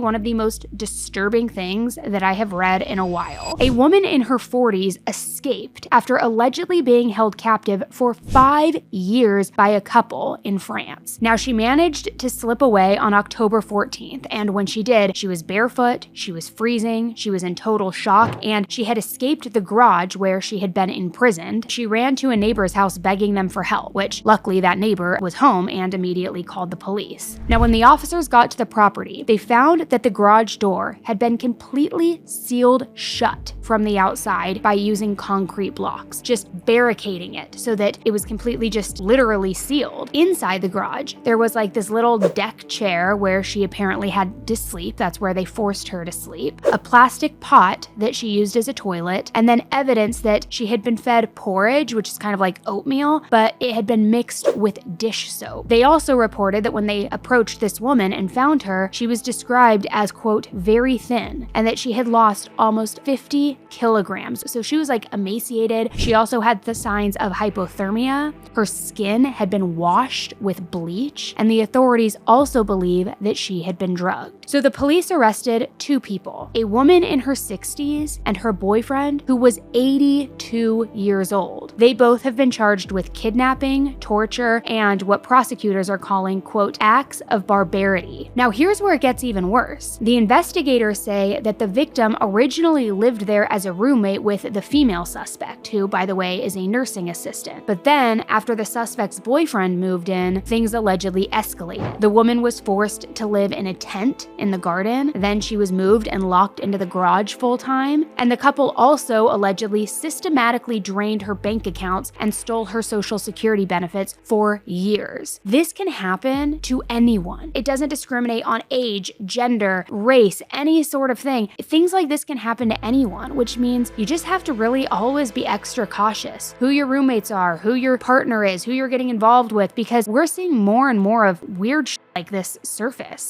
one of the most disturbing things that I have read in a while. A woman in her 40s escaped after allegedly being held captive for 5 years by a couple in France. Now, she managed to slip away on October 14th, and when she did, she was barefoot, she was freezing, she was in total shock, and she had escaped the garage where she had been imprisoned. She ran to a neighbor's house begging them for help, which luckily that neighbor was home and immediately called the police. Now, when the officers got to the property, they found that the garage door had been completely sealed shut from the outside by using concrete blocks, just barricading it so that it was completely just literally sealed. Inside the garage, there was like this little deck chair where she apparently had to sleep. That's where they forced her to sleep. A plastic pot that she used as a toilet, and then evidence that she had been fed porridge, which is kind of like oatmeal, but it had been mixed with dish soap. They also reported that when they approached this woman and found her, she was described as, quote, very thin, and that she had lost almost 50 kilograms. So she was like emaciated. She also had the signs of hypothermia. Her skin had been washed with bleach, and the authorities also believe that she had been drugged. So the police arrested 2 people, a woman in her 60s and her boyfriend who was 82 years old. They both have been charged with kidnapping, torture, and what prosecutors are calling, quote, acts of barbarity. Now here's where it gets even worse. The investigators say that the victim originally lived there as a roommate with the female suspect, who, by the way, is a nursing assistant. But then, after the suspect's boyfriend moved in, things allegedly escalated. The woman was forced to live in a tent in the garden, then she was moved and locked into the garage full-time, and the couple also allegedly systematically drained her bank accounts and stole her social security benefits for years. This can happen to anyone. It doesn't discriminate on age, gender, race, any sort of thing. Things like this can happen to anyone, which means you just have to really always be extra cautious. Who your roommates are, who your partner is, who you're getting involved with, because we're seeing more and more of weird shit like this surface.